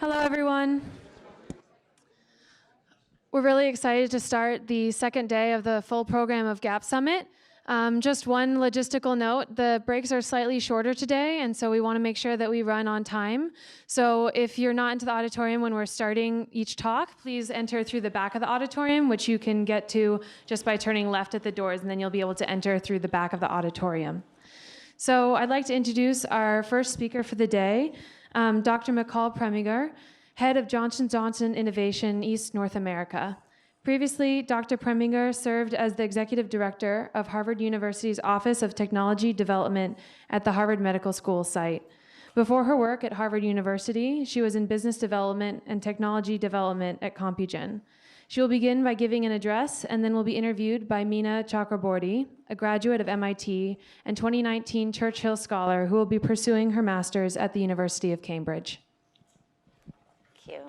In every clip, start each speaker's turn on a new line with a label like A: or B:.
A: Hello, everyone. We're really excited to start the second day of the full program of GapSummit. Just one logistical note, the breaks are slightly shorter today, and so we want to make sure that we run on time. So if you're not into the auditorium when we're starting each talk, please enter through the back of the auditorium, which you can get to just by turning left at the doors, and then you'll be able to enter through the back of the auditorium. So I'd like to introduce our first speaker for the day, Dr. McCall Preminger, head of Johnson & Johnson Innovation East North America. Previously, Dr. Preminger served as the executive director of Harvard University's Office of Technology Development at the Harvard Medical School site. Before her work at Harvard University, she was in business development and technology development at Compugen. She will begin by giving an address and then will be interviewed by Meena Chakraborty, a graduate of MIT and 2019 Churchill Scholar who will be pursuing her master's at the University of Cambridge.
B: Thank you.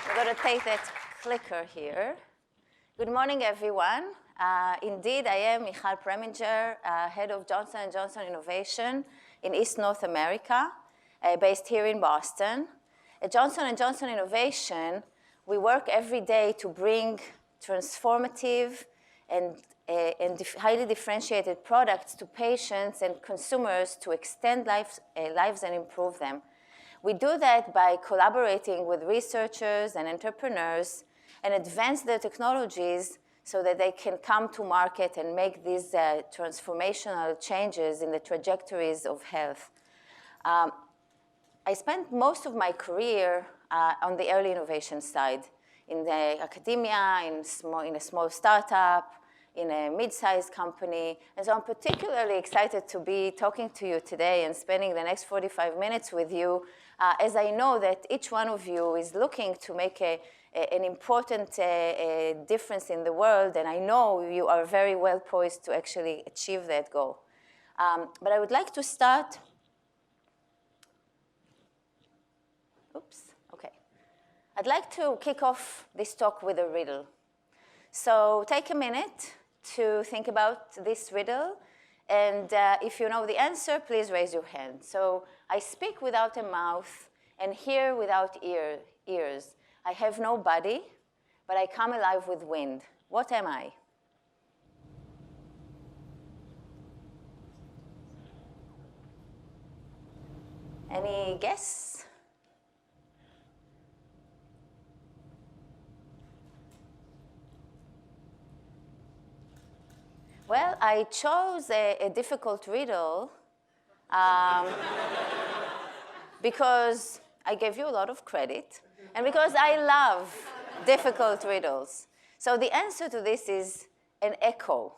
B: I'm going to take that clicker here. Good morning, everyone. Indeed, I am Michal Preminger, head of Johnson & Johnson Innovation in East North America, based here in Boston. At Johnson & Johnson Innovation, we work every day to bring transformative and highly differentiated products to patients and consumers to extend lives and improve them. We do that by collaborating with researchers and entrepreneurs and advance their technologies so that they can come to market and make these transformational changes in the trajectories of health. I spent most of my career on the early innovation side, in the academia, in a small startup, in a mid-sized company. And so I'm particularly excited to be talking to you today and spending the next 45 minutes with you, as I know that each one of you is looking to make an important difference in the world, and I know you are very well poised to actually achieve that goal. But I would like to start. Okay. I'd like to kick off this talk with a riddle. So take a minute to think about this riddle, and if you know the answer, please raise your hand. So I speak without a mouth and hear without ears. I have no body, but I come alive with wind. What am I? Any guess? Well, I chose a difficult riddle because I gave you a lot of credit and because I love difficult riddles. So the answer to this is an echo.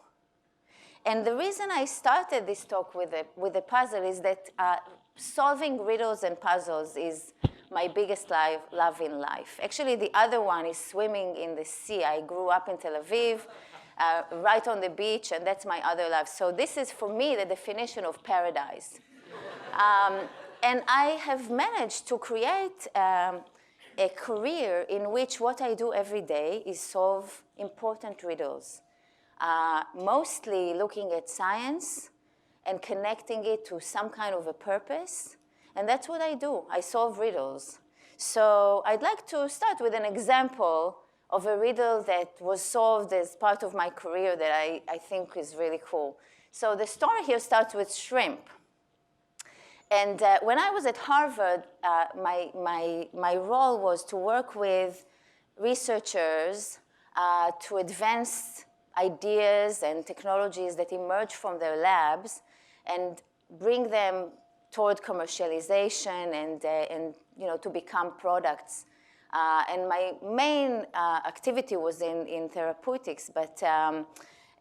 B: And the reason I started this talk with a puzzle is that solving riddles and puzzles is my biggest love in life. Actually, the other one is swimming in the sea. I grew up in Tel Aviv, right on the beach, and that's my other love. So this is, for me, the definition of paradise. And I have managed to create a career in which what I do every day is solve important riddles, mostly looking at science and connecting it to some kind of a purpose. And that's what I do. I solve riddles. So I'd like to start with an example of a riddle that was solved as part of my career that I think is really cool. So the story here starts with shrimp. And when I was at Harvard, my role was to work with researchers to advance ideas and technologies that emerge from their labs and bring them toward commercialization and to become products. And my main activity was in therapeutics, but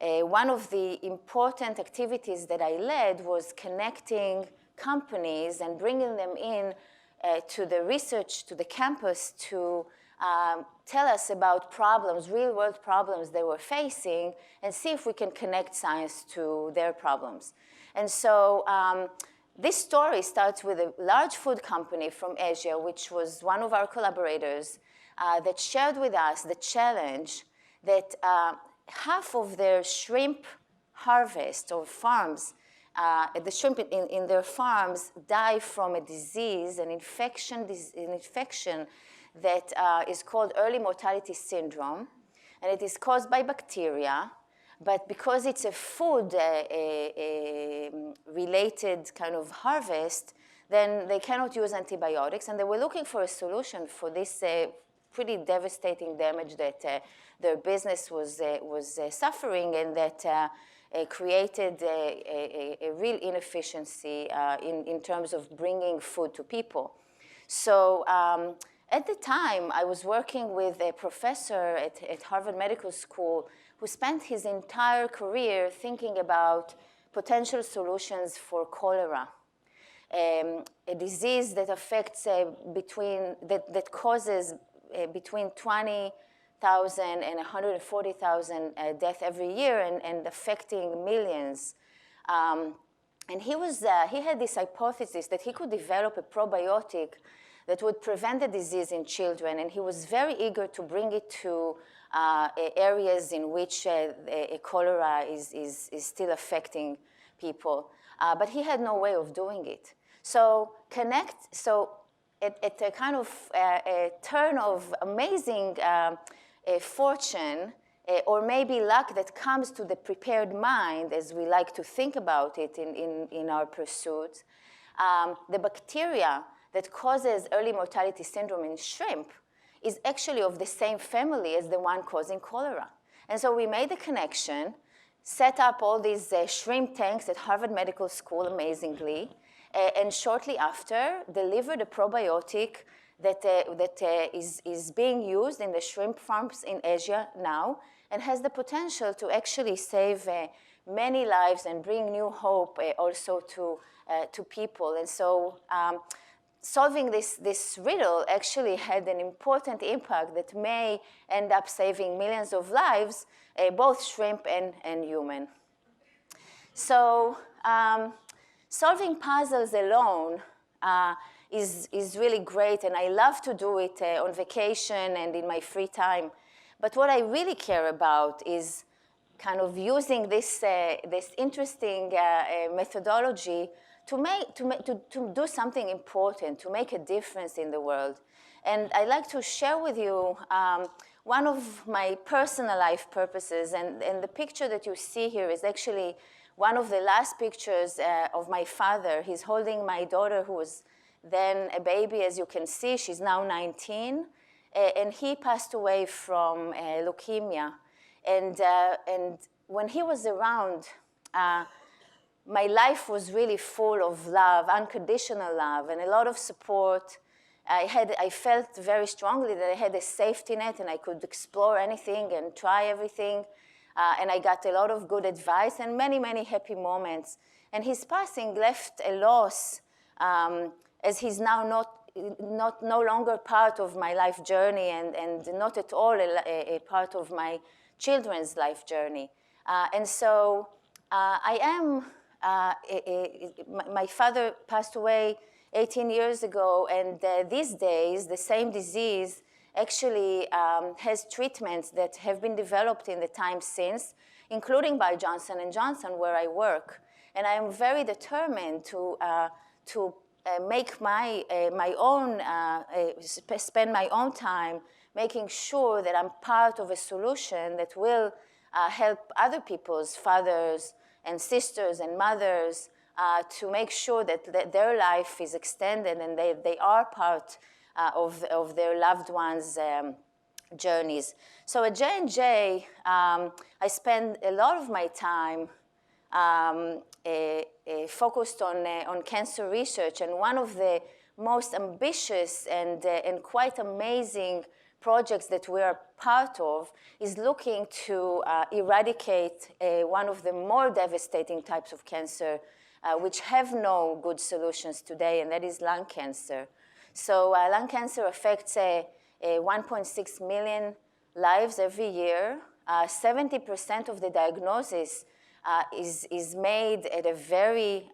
B: one of the important activities that I led was connecting companies and bringing them in to the research, to the campus to tell us about problems, real-world problems they were facing, and see if we can connect science to their problems. And so this story starts with a large food company from Asia, which was one of our collaborators, that shared with us the challenge that half of their shrimp harvest or farms the shrimp in their farms die from a disease, an infection that is called early mortality syndrome. And it is caused by bacteria. But because it's a food-related kind of harvest, then they cannot use antibiotics. And they were looking for a solution for this pretty devastating damage that their business was suffering, and that created a real inefficiency in terms of bringing food to people. So at the time, I was working with a professor at Harvard Medical School who spent his entire career thinking about potential solutions for cholera, a disease that affects that causes between 20,000 and 140,000 deaths every year, and affecting millions. And he had this hypothesis that he could develop a probiotic that would prevent the disease in children, and he was very eager to bring it to areas in which cholera is still affecting people. But he had no way of doing it. So at a kind of a turn of amazing fortune, or maybe luck that comes to the prepared mind, as we like to think about it in our pursuits, the bacteria that causes early mortality syndrome in shrimp is actually of the same family as the one causing cholera. And so we made the connection, set up all these shrimp tanks at Harvard Medical School amazingly, and shortly after delivered a probiotic that is being used in the shrimp farms in Asia now, and has the potential to actually save many lives and bring new hope also to people. And so solving this riddle actually had an important impact that may end up saving millions of lives, both shrimp and human. So solving puzzles alone is really great, and I love to do it on vacation and in my free time. But what I really care about is kind of using this interesting methodology to do something important, to make a difference in the world. And I'd like to share with you one of my personal life purposes, and the picture that you see here is actually one of the last pictures of my father. He's holding my daughter, who was then a baby, as you can see. She's now 19, and he passed away from leukemia. And when he was around, my life was really full of love, unconditional love, and a lot of support. I felt very strongly that I had a safety net and I could explore anything and try everything. And I got a lot of good advice and many, many happy moments. And his passing left a loss, as he's now no longer part of my life journey, and not at all a part of my children's life journey. And so my father passed away 18 years ago, and these days the same disease actually has treatments that have been developed in the time since, including by Johnson & Johnson, where I work. And I am very determined to make my own, spend my own time making sure that I'm part of a solution that will help other people's fathers and sisters and mothers to make sure that their life is extended and they are part of their loved ones' journeys. So at J&J, I spend a lot of my time focused on cancer research, and one of the most ambitious and quite amazing projects that we are part of is looking to eradicate one of the more devastating types of cancer, which have no good solutions today, and that is lung cancer. So lung cancer affects 1.6 million lives every year. 70% of the diagnosis is made at a very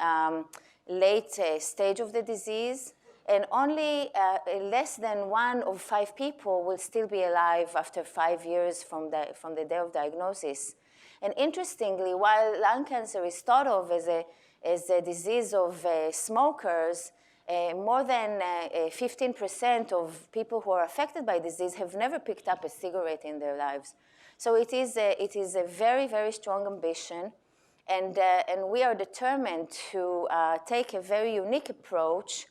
B: late stage of the disease, and only less than 1 of 5 people will still be alive after 5 years from the day of diagnosis. And interestingly, while lung cancer is thought of as a as a disease of smokers, more than 15% of people who are affected by disease have never picked up a cigarette in their lives. So it is a very, very strong ambition. And we are determined to take a very unique approach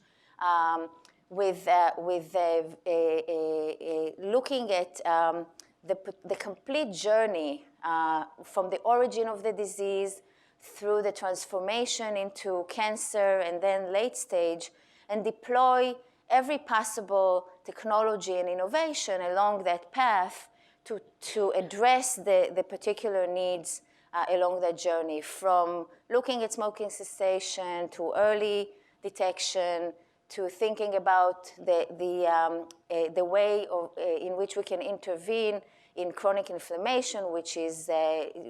B: with looking at the complete journey from the origin of the disease through the transformation into cancer and then late stage, and deploy every possible technology and innovation along that path to address the particular needs along that journey, from looking at smoking cessation to early detection, to thinking about the way in which we can intervene in chronic inflammation, which is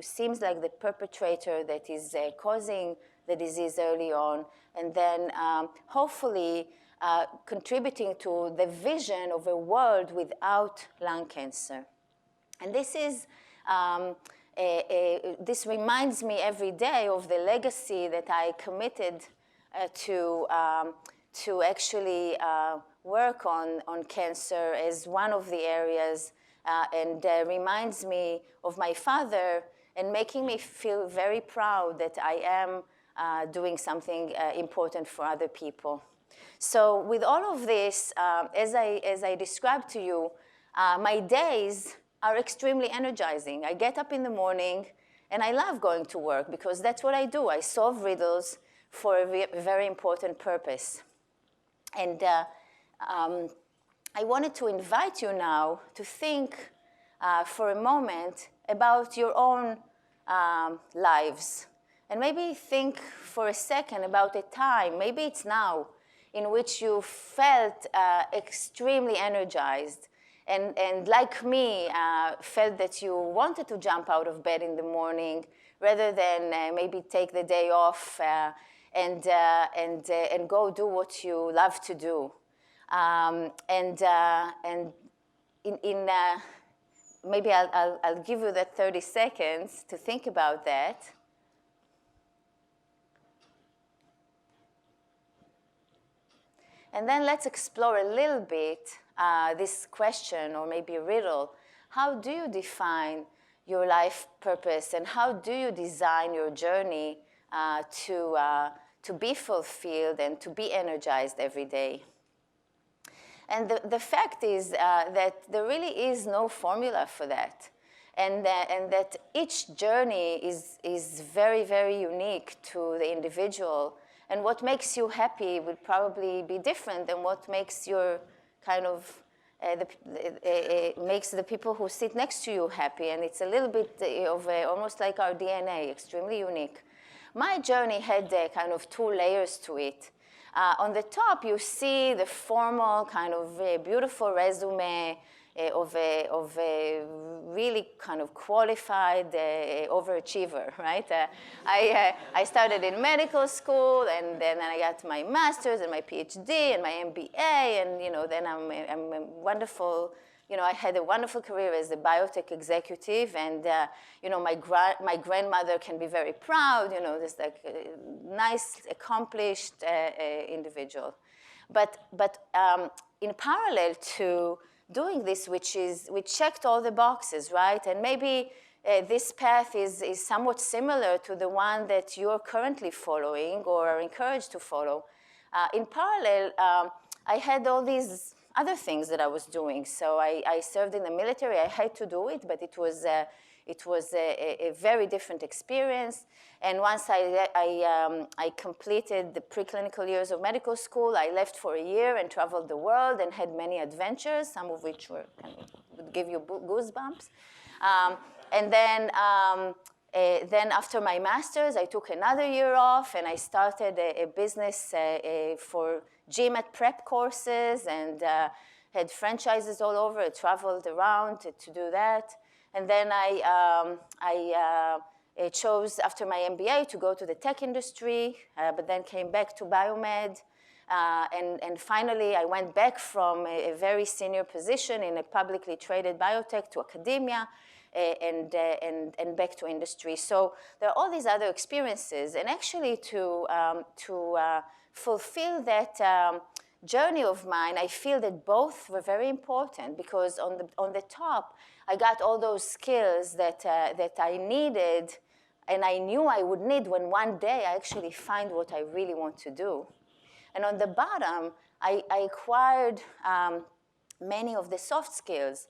B: seems like the perpetrator that is causing the disease early on, and then hopefully contributing to the vision of a world without lung cancer. And this is this reminds me every day of the legacy that I committed to actually work on cancer as one of the areas, and reminds me of my father, and making me feel very proud that I am doing something important for other people. So with all of this, as I described to you, my days are extremely energizing. I get up in the morning, and I love going to work because that's what I do. I solve riddles for a very important purpose. And I wanted to invite you now to think for a moment about your own lives. And maybe think for a second about a time, maybe it's now, in which you felt extremely energized, and like me, felt that you wanted to jump out of bed in the morning rather than maybe take the day off and go do what you love to do. Maybe I'll give you that 30 seconds to think about that. And then let's explore a little bit this question, or maybe a riddle. How do you define your life purpose, and how do you design your journey to be fulfilled and to be energized every day? And the fact is that there really is no formula for that. And that each journey is very, very unique to the individual. And what makes you happy would probably be different than what makes your kind of, makes the people who sit next to you happy. And it's a little bit of almost like our DNA, extremely unique. My journey had kind of two layers to it. On the top, you see the formal kind of beautiful resume of a really kind of qualified overachiever, right? I started in medical school, and then I got my master's and my PhD and my MBA, and then I'm a wonderful. I had a wonderful career as a biotech executive, and my grandmother can be very proud. Just like a nice, accomplished individual. But in parallel to doing this, we checked all the boxes, right? And maybe this path is somewhat similar to the one that you're currently following or are encouraged to follow. In parallel, I had all these other things that I was doing. So I served in the military. I had to do it, but it was a very different experience. And once I completed the preclinical years of medical school, I left for a year and traveled the world and had many adventures, some of which would give you goosebumps. And then after my master's, I took another year off, and I started a business for GMAT prep courses, and had franchises all over. I traveled around to do that. And then I chose, after my MBA, to go to the tech industry, but then came back to biomed. And finally, I went back from a very senior position in a publicly traded biotech to academia, and back to industry. So there are all these other experiences, and actually to fulfill that journey of mine, I feel that both were very important, because on the top, I got all those skills that I needed and I knew I would need when one day I actually find what I really want to do. And on the bottom, I acquired many of the soft skills,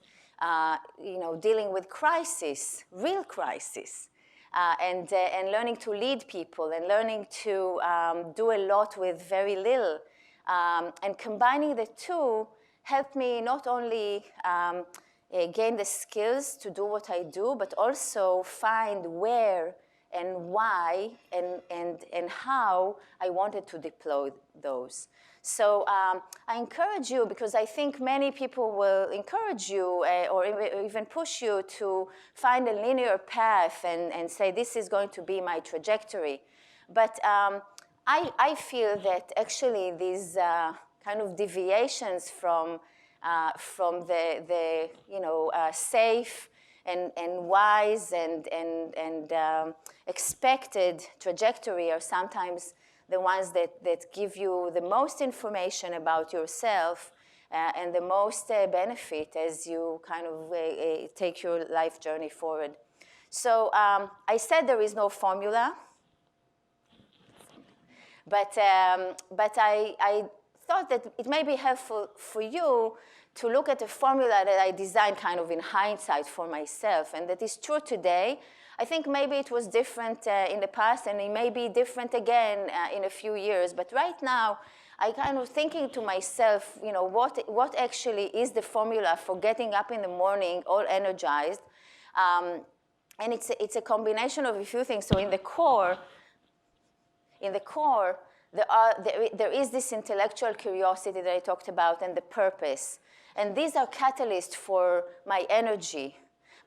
B: dealing with crisis, real crisis, and learning to lead people and learning to do a lot with very little. And combining the two helped me not only gain the skills to do what I do, but also find where and why and how I wanted to deploy those. So I encourage you, because I think many people will encourage you or even push you to find a linear path and say, this is going to be my trajectory. But I feel that actually these kind of deviations from the safe and wise and expected trajectory are sometimes the ones that give you the most information about yourself and the most benefit as you kind of take your life journey forward. So I said there is no formula, but I thought that it may be helpful for you to look at a formula that I designed kind of in hindsight for myself, and that is true today. I think maybe it was different in the past, and it may be different again in a few years. But right now, I kind of thinking to myself, what actually is the formula for getting up in the morning all energized? And it's a combination of a few things. So in the core, there is this intellectual curiosity that I talked about, and the purpose. And these are catalysts for my energy.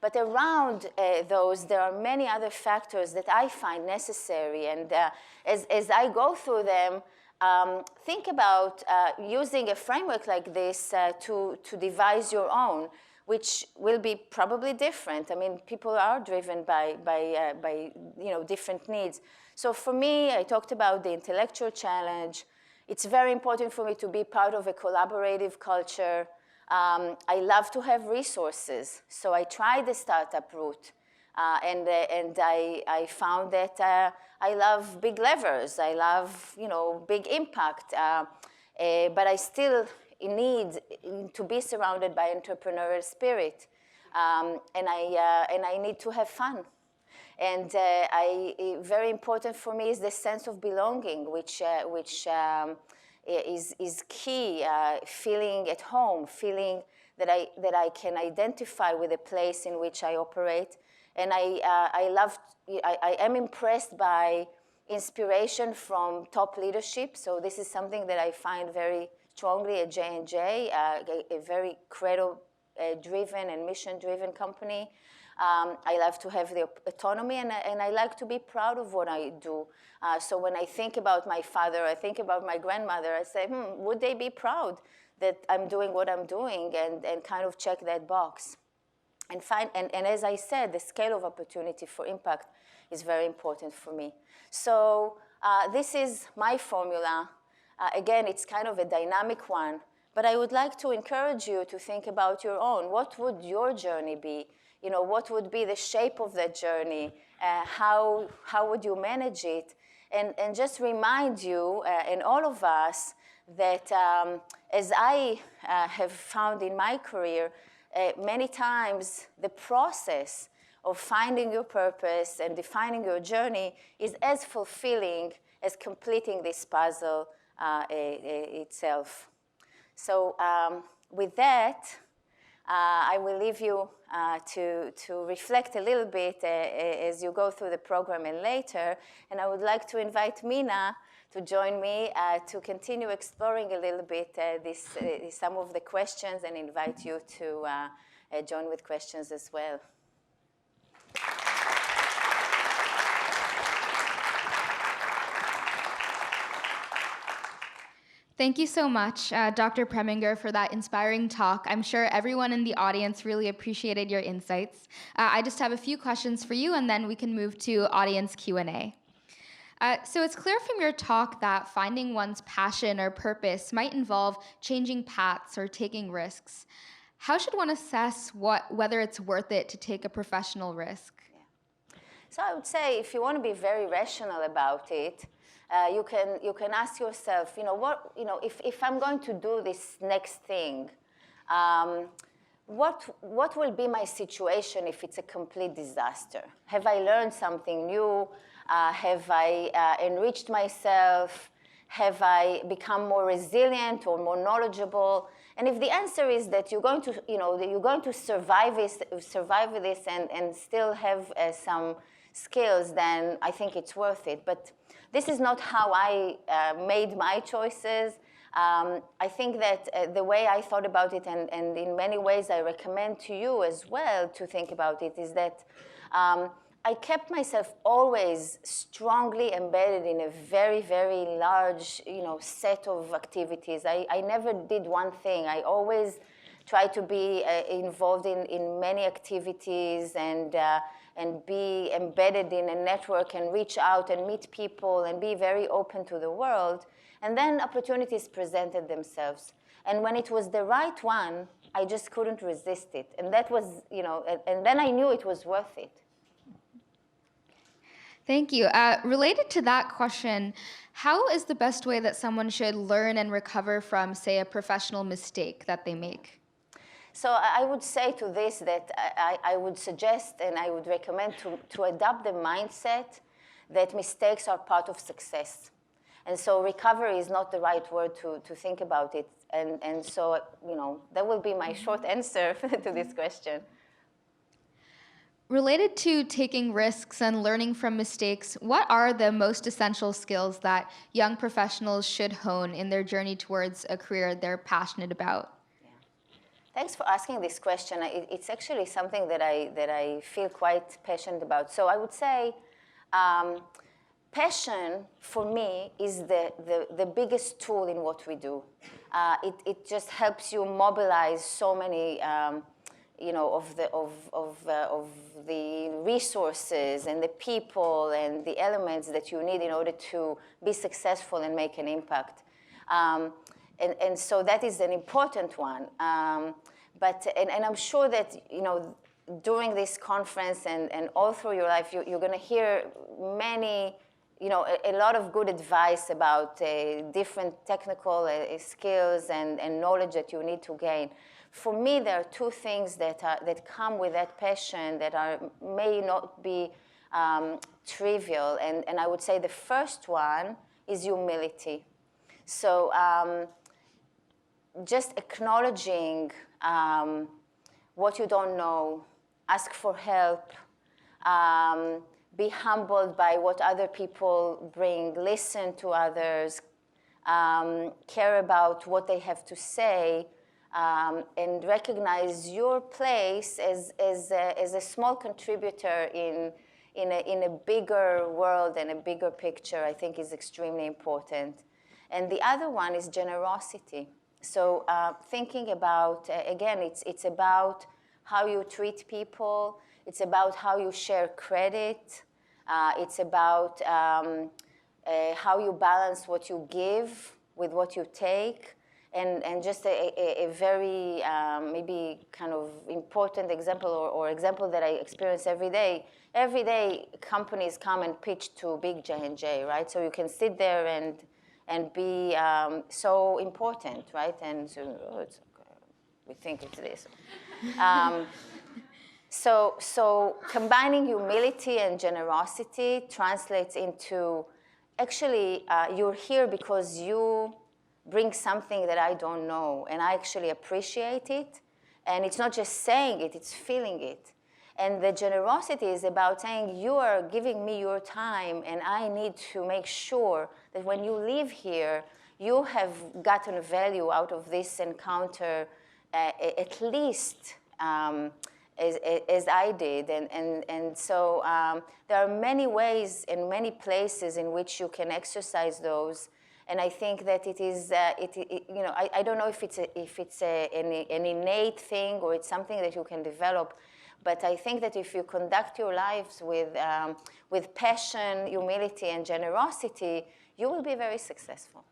B: But around those, there are many other factors that I find necessary. And as I go through them, think about using a framework like this to devise your own, which will be probably different. I mean, people are driven by different needs. So for me, I talked about the intellectual challenge. It's very important for me to be part of a collaborative culture. I love to have resources, so I tried the startup route, and I found that I love big levers. I love big impact, but I still need to be surrounded by entrepreneurial spirit, and I need to have fun. And very important for me is the sense of belonging, which is key. Feeling at home, feeling that I can identify with the place in which I operate, and I am impressed by inspiration from top leadership. So this is something that I find very strongly at J&J, a very credo-driven and mission-driven company. I love to have the autonomy, and I like to be proud of what I do. So when I think about my father, I think about my grandmother, I say, would they be proud that I'm doing what I'm doing, and kind of check that box. And as I said, the scale of opportunity for impact is very important for me. So this is my formula. Again, it's kind of a dynamic one, but I would like to encourage you to think about your own. What would your journey be? What would be the shape of that journey? How would you manage it? And just remind you, and all of us, that as I have found in my career, many times the process of finding your purpose and defining your journey is as fulfilling as completing this puzzle itself. So with that, I will leave you to reflect a little bit as you go through the program and later. And I would like to invite Mina to join me to continue exploring a little bit some of the questions, and invite you to join with questions as well.
C: Thank you so much, Dr. Preminger, for that inspiring talk. I'm sure everyone in the audience really appreciated your insights. I just have a few questions for you, and then we can move to audience Q&A. So it's clear from your talk that finding one's passion or purpose might involve changing paths or taking risks. How should one assess whether it's worth it to take a professional risk?
B: So I would say if you want to be very rational about it, you can ask yourself, if I'm going to do this next thing, what will be my situation if it's a complete disaster? Have I learned something new? Have I enriched myself? Have I become more resilient or more knowledgeable? And if the answer is that you're going to survive this and still have some skills, then I think it's worth it. But this is not how I made my choices. I think that the way I thought about it, and in many ways I recommend to you as well to think about it, is that I kept myself always strongly embedded in a very, very large set of activities. I never did one thing. I always tried to be involved in many activities and be embedded in a network and reach out and meet people and be very open to the world. And then opportunities presented themselves. And when it was the right one, I just couldn't resist it. And that was, and then I knew it was worth it.
C: Thank you. Related to that question, how is the best way that someone should learn and recover from, say, a professional mistake that they make?
B: So I would say to this that I would suggest and I would recommend to adopt the mindset that mistakes are part of success. And so recovery is not the right word to think about it. And so, that will be my short answer to this question.
C: Related to taking risks and learning from mistakes, what are the most essential skills that young professionals should hone in their journey towards a career they're passionate about?
B: Yeah. Thanks for asking this question. It's actually something that I feel quite passionate about. So I would say passion, for me, is the biggest tool in what we do. It just helps you mobilize so many of the resources and the people and the elements that you need in order to be successful and make an impact. And so that is an important one. But I'm sure that, during this conference and all through your life, you're going to hear many, a lot of good advice about different technical skills and knowledge that you need to gain. For me, there are two things that come with that passion that may not be trivial. And I would say the first one is humility. So just acknowledging what you don't know, ask for help, be humbled by what other people bring, listen to others, care about what they have to say, and recognize your place as a small contributor in a bigger world and a bigger picture, I think is extremely important. And the other one is generosity. So thinking about, again, it's about how you treat people. It's about how you share credit. It's about how you balance what you give with what you take. And just a very maybe kind of important example or example that I experience every day. Every day, companies come and pitch to big J&J, right? So you can sit there and be so important, right? And so we think it's this. So combining humility and generosity translates into actually you're here because you bring something that I don't know, and I actually appreciate it. And it's not just saying it, it's feeling it. And the generosity is about saying, you are giving me your time, and I need to make sure that when you leave here, you have gotten value out of this encounter at least as I did. And so there are many ways and many places in which you can exercise those. And I think that it is, I don't know if it's an innate thing or it's something that you can develop. But I think that if you conduct your lives with passion, humility, and generosity, you will be very successful.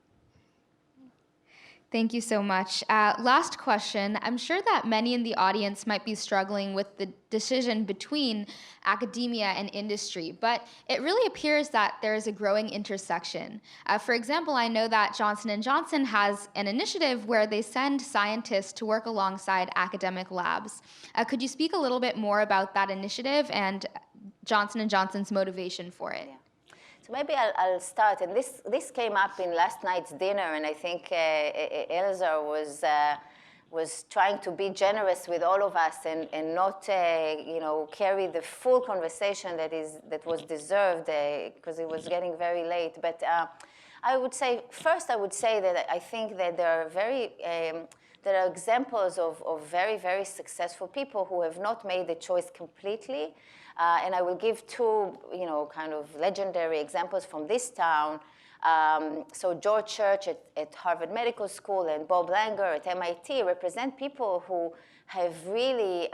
C: Thank you so much. Last question. I'm sure that many in the audience might be struggling with the decision between academia and industry, but it really appears that there is a growing intersection. For example, I know that Johnson & Johnson has an initiative where they send scientists to work alongside academic labs. Could you speak a little bit more about that initiative and Johnson & Johnson's motivation for it?
B: Yeah. So maybe I'll start, and this came up in last night's dinner, and I think Elazar was trying to be generous with all of us and not carry the full conversation that was deserved because it was getting very late. But I would say that I think that there are examples of very, very successful people who have not made the choice completely. And I will give two, kind of legendary examples from this town. So George Church at Harvard Medical School and Bob Langer at MIT represent people who have really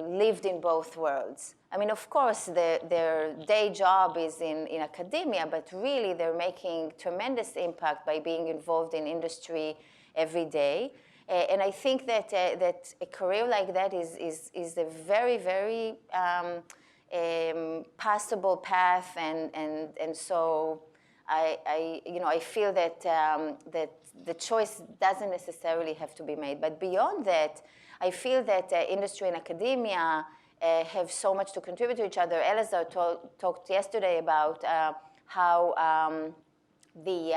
B: lived in both worlds. I mean, of course, their day job is in academia, but really they're making tremendous impact by being involved in industry every day. And I think that a career like that is a very, very passable path, and so I feel that that the choice doesn't necessarily have to be made. But beyond that, I feel that industry and academia have so much to contribute to each other. Elazar talked yesterday about how the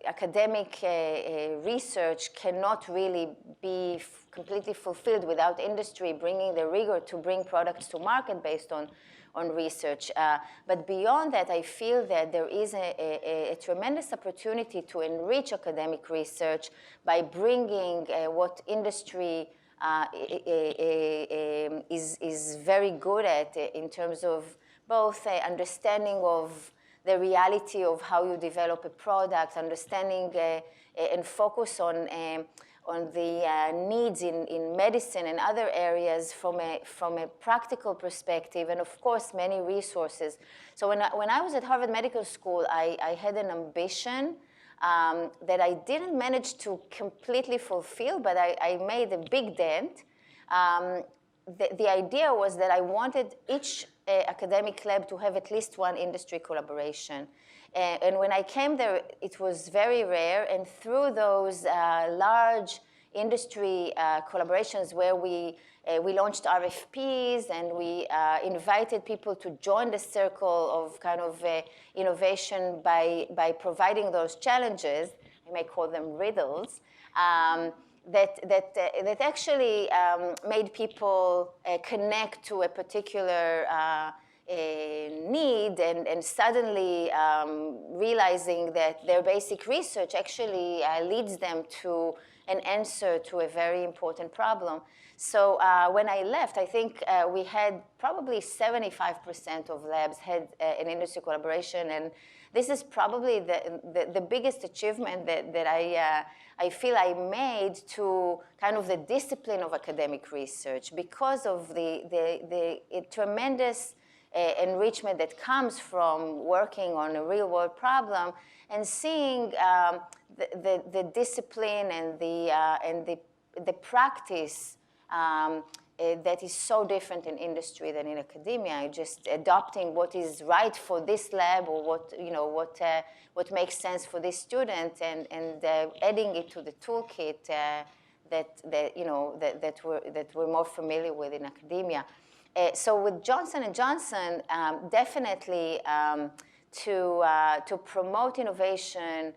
B: academic research cannot really be completely fulfilled without industry bringing the rigor to bring products to market based on research. But beyond that, I feel that there is a tremendous opportunity to enrich academic research by bringing what industry is very good at in terms of both understanding of the reality of how you develop a product, understanding and focus on the needs in medicine and other areas from a practical perspective, and of course many resources. So when I was at Harvard Medical School, I had an ambition that I didn't manage to completely fulfill, but I made a big dent. The idea was that I wanted each academic lab to have at least one industry collaboration. And when I came there, it was very rare. And through those large industry collaborations where we launched RFPs and we invited people to join the circle of kind of innovation by providing those challenges, I may call them riddles, that actually made people connect to a particular need and suddenly realizing that their basic research actually leads them to an answer to a very important problem. So when I left, I think we had probably 75% of labs had an industry collaboration, and this is probably the biggest achievement that I feel I made to kind of the discipline of academic research because of the tremendous enrichment that comes from working on a real-world problem and seeing the discipline and the practice that is so different in industry than in academia. Just adopting what is right for this lab or what makes sense for this student and adding it to the toolkit that we're more familiar with in academia. So with Johnson & Johnson, definitely to promote innovation,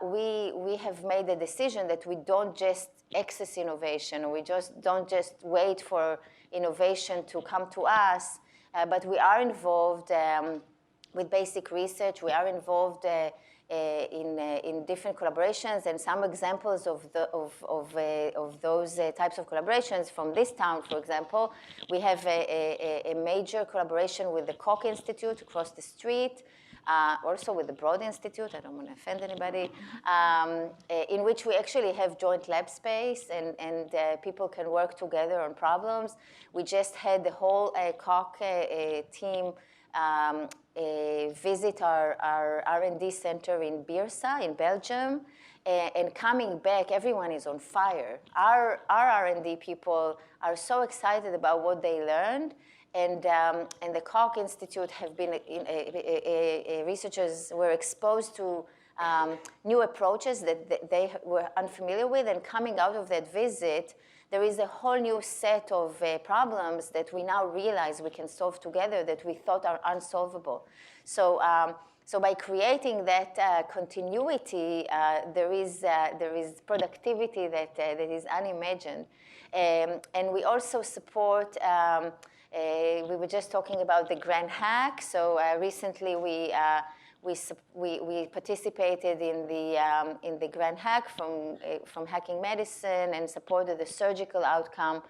B: we have made a decision that we don't just access innovation. We don't just wait for innovation to come to us, but we are involved with basic research. We are involved in different collaborations, and some examples of those types of collaborations from this town, for example. We have a major collaboration with the Koch Institute across the street, also with the Broad Institute, I don't want to offend anybody, in which we actually have joint lab space and people can work together on problems. We just had the whole Koch team visit our R&D center in Beersa in Belgium, and coming back, everyone is on fire. Our R&D people are so excited about what they learned, and the Koch Institute have been, researchers were exposed to new approaches that they were unfamiliar with, and coming out of that visit, there is a whole new set of problems that we now realize we can solve together that we thought are unsolvable. So by creating that continuity, there is productivity that is unimagined. And we also support, we were just talking about the Grand Hack. So recently we participated in the Grand Hack from Hacking Medicine and supported the surgical outcome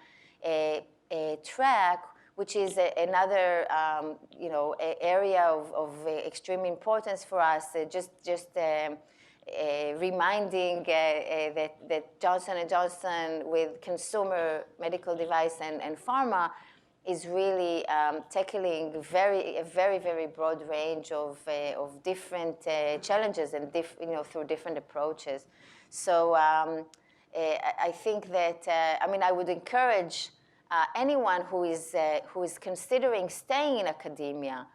B: track, which is another area of extreme importance for us. Reminding that Johnson & Johnson with consumer medical device and pharma is really tackling a very, very broad range of different challenges and through different approaches. So I think that I would encourage anyone who is considering staying in academia,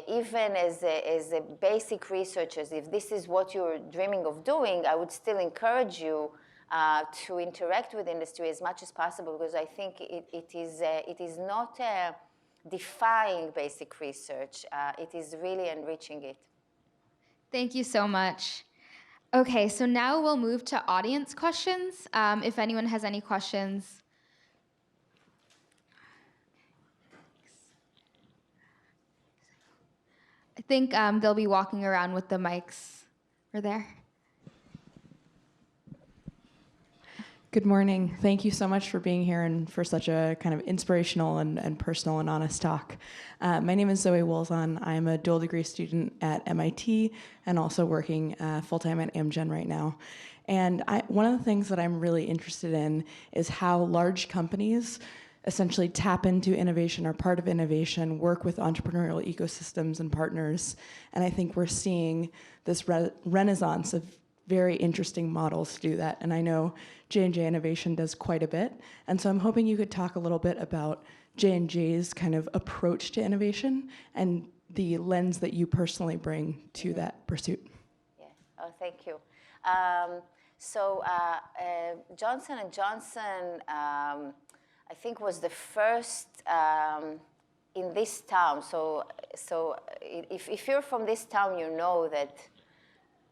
B: even as a basic researchers, if this is what you're dreaming of doing, I would still encourage you to interact with industry as much as possible, because I think it is not defying basic research. It is really enriching it.
C: Thank you so much. Okay, so now we'll move to audience questions. If anyone has any questions. I think they'll be walking around with the mics. Over there.
D: Good morning. Thank you so much for being here and for such a kind of inspirational and personal and honest talk. My name is Zoe Wolzon. I'm a dual degree student at MIT and also working full-time at Amgen right now. And one of the things that I'm really interested in is how large companies essentially tap into innovation, or part of innovation, work with entrepreneurial ecosystems and partners. And I think we're seeing this renaissance of very interesting models to do that. And I know J&J Innovation does quite a bit. And so I'm hoping you could talk a little bit about J&J's kind of approach to innovation and the lens that you personally bring to that pursuit.
B: Yeah. Oh, thank you. Johnson & Johnson, I think, was the first in this town. So if you're from this town, you know that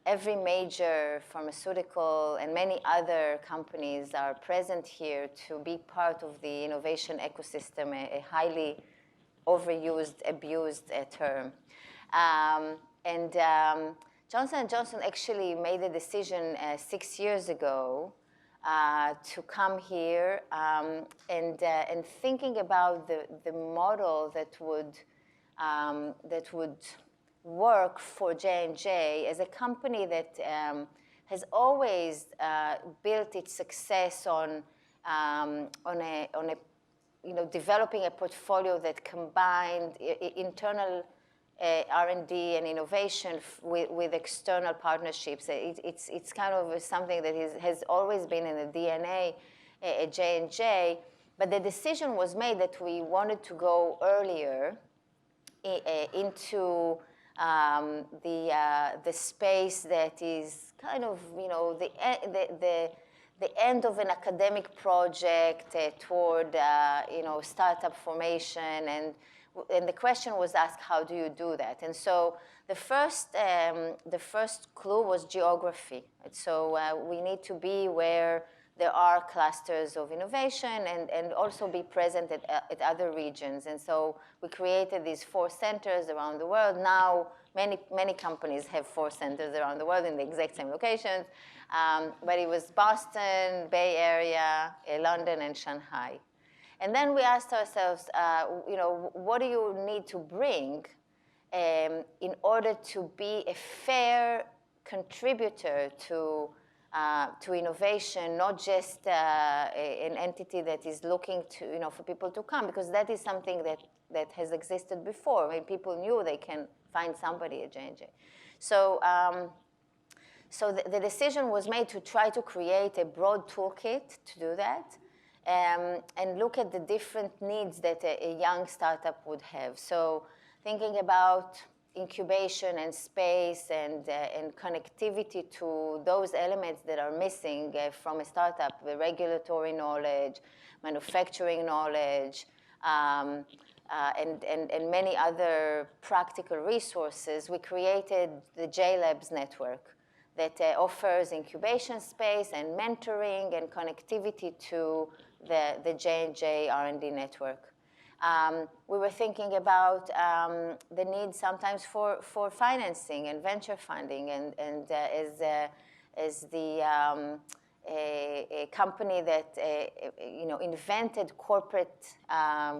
B: every major pharmaceutical and many other companies are present here to be part of the innovation ecosystem, a highly overused, abused term. Johnson & Johnson actually made a decision 6 years ago to come here and thinking about the model that would work for J&J as a company that has always built its success on developing a portfolio that combined internal R&D and innovation with external partnerships. It's kind of something that has always been in the DNA at J&J, but the decision was made that we wanted to go earlier into the space that is kind of the end of an academic project toward startup formation, and the question was asked, how do you do that? And so the first clue was geography. And so we need to be where there are clusters of innovation and also be present at other regions. And so we created these 4 centers around the world. Now, many companies have 4 centers around the world in the exact same locations. But it was Boston, Bay Area, London, and Shanghai. And then we asked ourselves, what do you need to bring in order to be a fair contributor to innovation, not just an entity that is looking to, for people to come, because that is something that has existed before. I mean, people knew they can find somebody at J&J. So, so the decision was made to try to create a broad toolkit to do that, and look at the different needs that a young startup would have. So thinking about incubation and space and connectivity to those elements that are missing from a startup, the regulatory knowledge, manufacturing knowledge, and many other practical resources, we created the JLabs network that offers incubation space and mentoring and connectivity to the J&J R&D network. We were thinking about the need sometimes for financing and venture funding, and as a company that invented corporate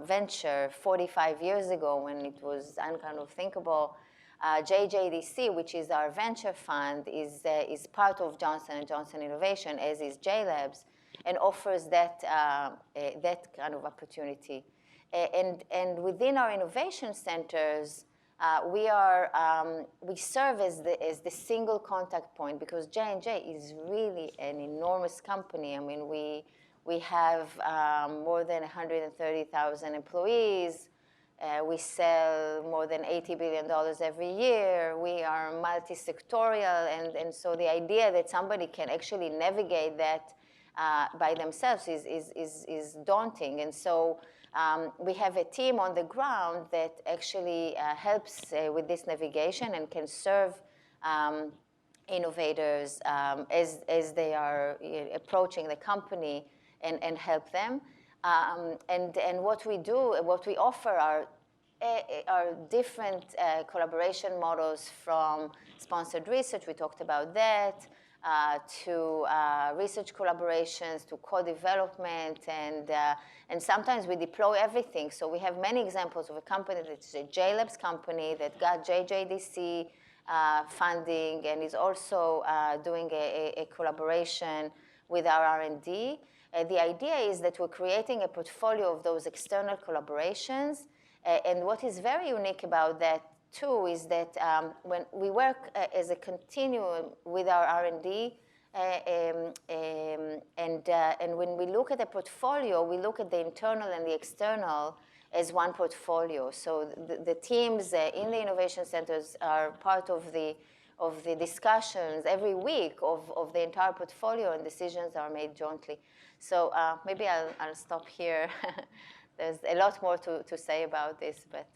B: venture 45 years ago when it was kind of thinkable. JJDC, which is our venture fund, is part of Johnson & Johnson Innovation, as is JLabs, and offers that kind of opportunity. And within our innovation centers, we serve as the single contact point, because J&J is really an enormous company. I mean, we have more than 130,000 employees. We sell more than $80 billion every year. We are multi-sectorial, and so the idea that somebody can actually navigate that by themselves is daunting. And so we have a team on the ground that actually helps with this navigation and can serve innovators as they are approaching the company and help them. And what we do, what we offer are different collaboration models, from sponsored research, we talked about that, to research collaborations, to co-development, and sometimes we deploy everything. So we have many examples of a company that is a JLabs company that got JJDC funding and is also doing a collaboration with our R&D. The idea is that we're creating a portfolio of those external collaborations. And what is very unique about that, too, is that when we work as a continuum with our R&D, and when we look at a portfolio, we look at the internal and the external as one portfolio. So the teams in the innovation centers are part of the discussions every week of the entire portfolio, and decisions are made jointly. So maybe I'll stop here. There's a lot more to say about this, but.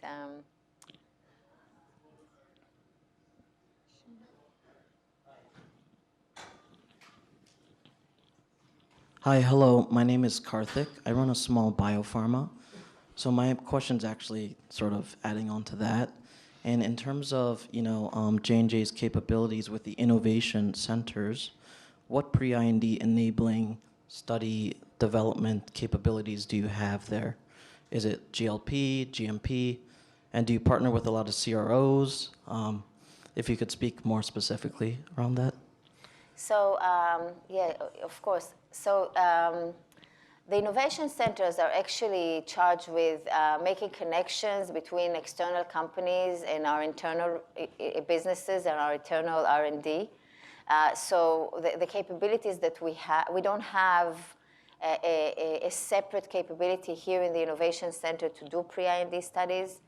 E: Hi, hello. My name is Karthik. I run a small biopharma. So my question's actually sort of adding on to that. And in terms of J&J's capabilities with the innovation centers, what pre-IND enabling study development capabilities do you have there? Is it GLP, GMP, and do you partner with a lot of CROs? If you could speak more specifically around that.
B: So yeah, of course. So the innovation centers are actually charged with making connections between external companies and our internal businesses and our internal R&D. So the capabilities that we have, we don't have a separate capability here in the innovation center to do pre-IND studies.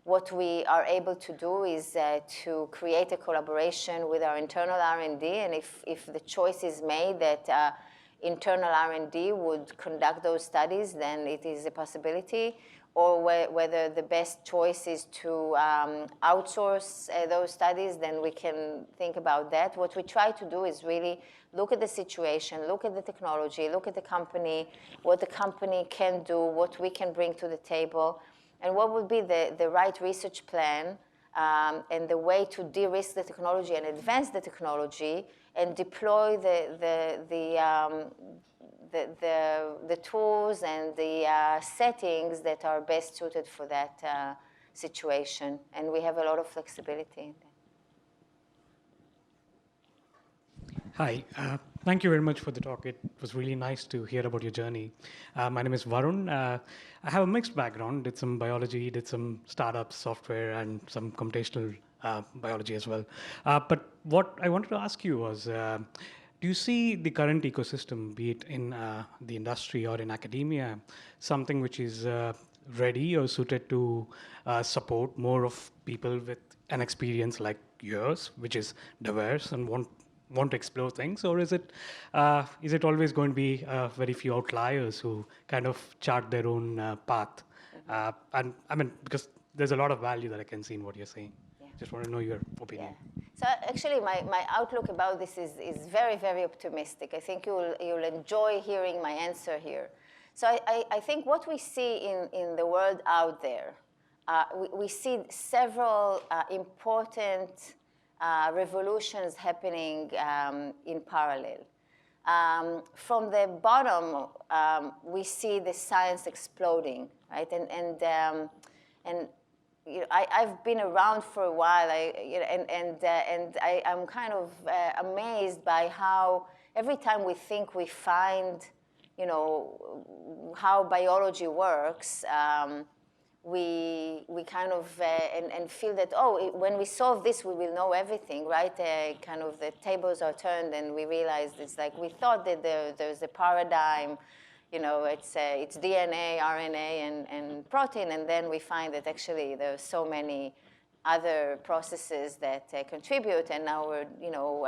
B: What we are able to do is to create a collaboration with our internal R&D, and if the choice is made that internal R&D would conduct those studies, then it is a possibility. or whether the best choice is to outsource those studies, then we can think about that. What we try to do is really look at the situation, look at the technology, look at the company, what the company can do, what we can bring to the table, and what would be the right research plan and the way to de-risk the technology and advance the technology and deploy the tools and the settings that are best suited for that situation. And we have a lot of flexibility in that.
F: Hi, thank you very much for the talk. It was really nice to hear about your journey. My name is Varun. I have a mixed background, did some biology, did some startups, software, and some computational biology as well. But what I wanted to ask you was, do you see the current ecosystem, be it in the industry or in academia, something which is ready or suited to support more of people with an experience like yours, which is diverse and want to explore things, or is it always going to be very few outliers who kind of chart their own path? And I mean, because there's a lot of value that I can see in what you're saying. Yeah. Just want to know your opinion.
B: Yeah. So actually, my outlook about this is very, very optimistic. I think you'll enjoy hearing my answer here. So I think what we see in the world out there, we see several important revolutions happening in parallel. From the bottom, we see the science exploding, right? And you know, I've been around for a while, and I'm kind of amazed by how every time we think we find, you know, how biology works, we kind of and feel that, oh, when we solve this, we will know everything, right? Kind of the tables are turned, and we realize it's like we thought that there's a paradigm, you know, it's DNA, RNA, and protein, and then we find that actually there's so many other processes that contribute, and now we're, you know,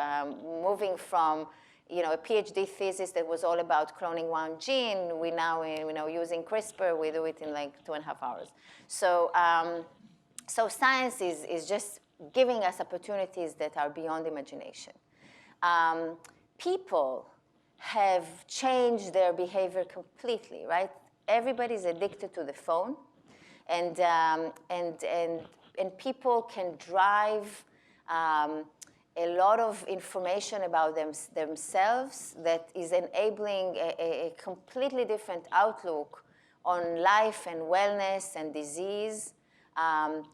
B: moving from, you know, a PhD thesis that was all about cloning one gene. We now, you know, using CRISPR, we do it in like 2.5 hours. So, so science is just giving us opportunities that are beyond imagination. People have changed their behavior completely, right? Everybody's addicted to the phone, and people can drive a lot of information about themselves that is enabling a completely different outlook on life and wellness and disease,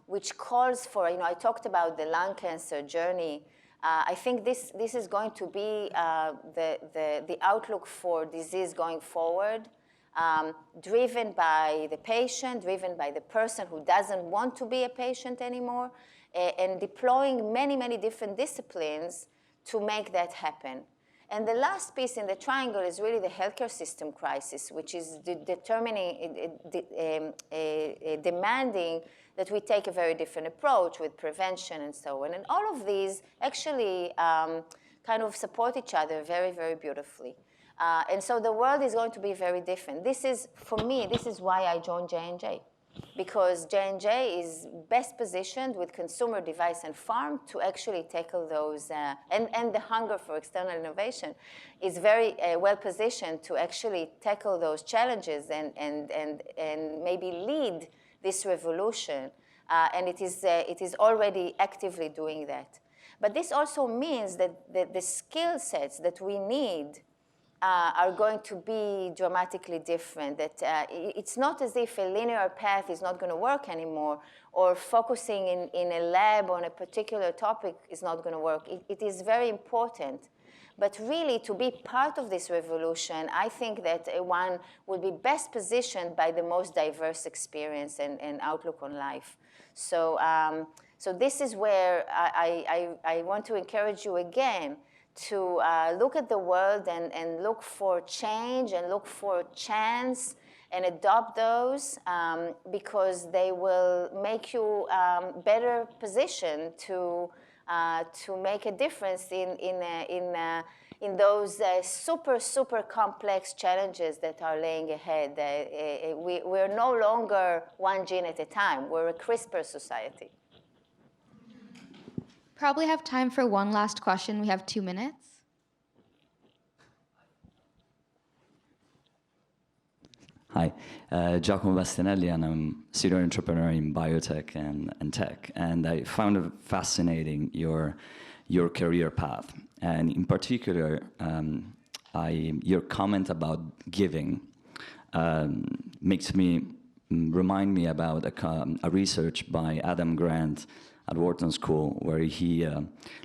B: which calls for, you know, I talked about the lung cancer journey. I think this is going to be the outlook for disease going forward, driven by the patient, driven by the person who doesn't want to be a patient anymore, and deploying many, many different disciplines to make that happen. And the last piece in the triangle is really the healthcare system crisis, which is demanding that we take a very different approach with prevention and so on. And all of these actually kind of support each other very, very beautifully. And so the world is going to be very different. This is, for me, this is why I joined J&J. Because J&J is best positioned with consumer device and farm to actually tackle those, and the hunger for external innovation is very well positioned to actually tackle those challenges and maybe lead this revolution. And it is already actively doing that. But this also means that the skill sets that we need are going to be dramatically different. That it's not as if a linear path is not going to work anymore, or focusing in a lab on a particular topic is not going to work. It is very important. But really, to be part of this revolution, I think that one will be best positioned by the most diverse experience and outlook on life. So, so this is where I want to encourage you again to look at the world and look for change and look for chance and adopt those, because they will make you better positioned to make a difference in in those super, super complex challenges that are laying ahead. We're no longer one gene at a time. We're a CRISPR society.
C: Probably have time for one last question. We have 2 minutes.
G: Hi, Giacomo Bastianelli, and I'm a serial entrepreneur in biotech and tech. And I found it fascinating your career path. And in particular, your comment about giving makes me remind me about a research by Adam Grant at Wharton School, where he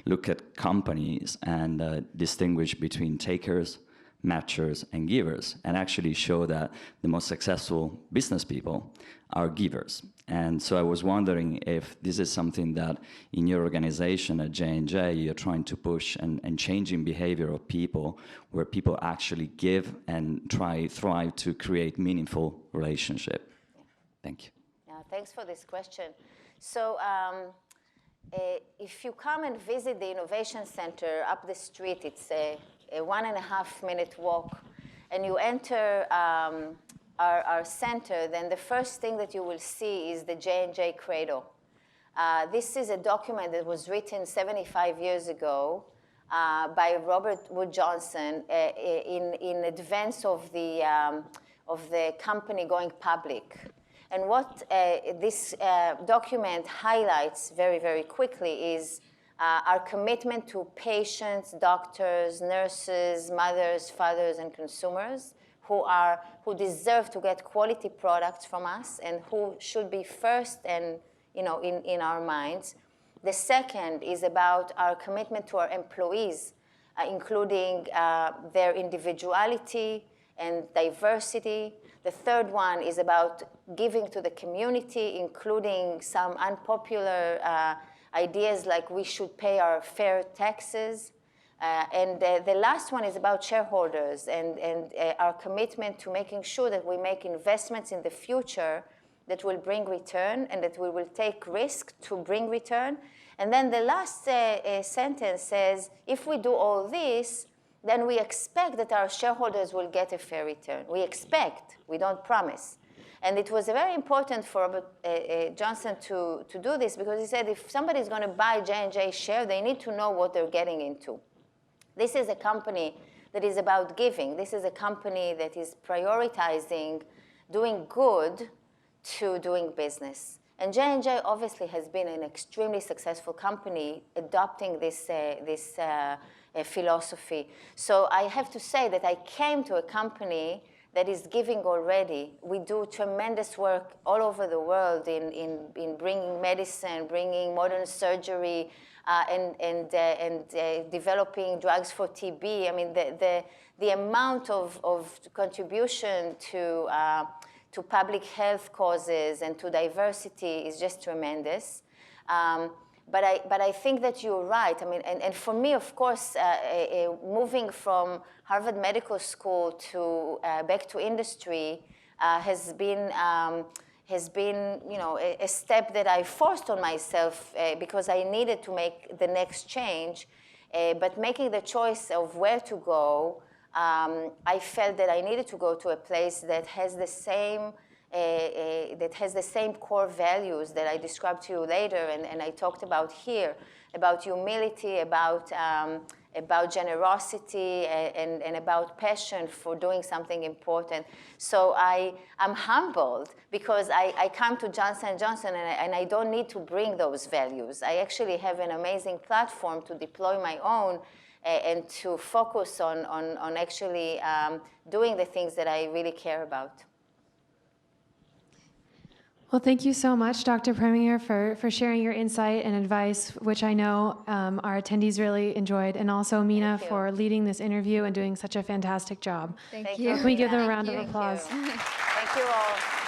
G: looked at companies and distinguished between takers, matchers, and givers, and actually show that the most successful business people are givers. And so I was wondering if this is something that in your organization at J&J you're trying to push and changing behavior of people, where people actually give and thrive to create meaningful relationship. Thank you.
B: Yeah, thanks for this question. So if you come and visit the Innovation Center up the street, it's a 1.5-minute walk, and you enter our center, then the first thing that you will see is the J&J Cradle. This is a document that was written 75 years ago by Robert Wood Johnson in advance of the company going public. And what this document highlights very, very quickly is our commitment to patients, doctors, nurses, mothers, fathers, and consumers who deserve to get quality products from us and who should be first and in our minds. The second is about our commitment to our employees, including their individuality and diversity. The third one is about giving to the community, including some unpopular ideas like we should pay our fair taxes. And the last one is about shareholders and our commitment to making sure that we make investments in the future that will bring return and that we will take risk to bring return. And then the last sentence says, if we do all this, then we expect that our shareholders will get a fair return. We expect, we don't promise. And it was very important for Robert Johnson to do this, because he said if somebody is going to buy J&J share, they need to know what they're getting into. This is a company that is about giving. This is a company that is prioritizing doing good to doing business. And J&J obviously has been an extremely successful company adopting this philosophy. So I have to say that I came to a company that is giving already. We do tremendous work all over the world in bringing medicine, bringing modern surgery, and developing drugs for TB. I mean, the amount of contribution to public health causes and to diversity is just tremendous. But I think that you're right. I mean, and for me, of course, moving from Harvard Medical School to back to industry has been a step that I forced on myself because I needed to make the next change. But making the choice of where to go, I felt that I needed to go to a place that has the same core values that I described to you later, and I talked about here, about humility, about generosity, and about passion for doing something important. So I'm humbled because I come to Johnson & Johnson and I don't need to bring those values. I actually have an amazing platform to deploy my own and to focus on actually doing the things that I really care about.
A: Well, thank you so much, Dr. Preminger, for sharing your insight and advice, which I know our attendees really enjoyed, and also Mina for leading this interview and doing such a fantastic job.
C: Thank you.
A: Can we give them a round of
B: Thank
A: applause?
B: you. Thank you all.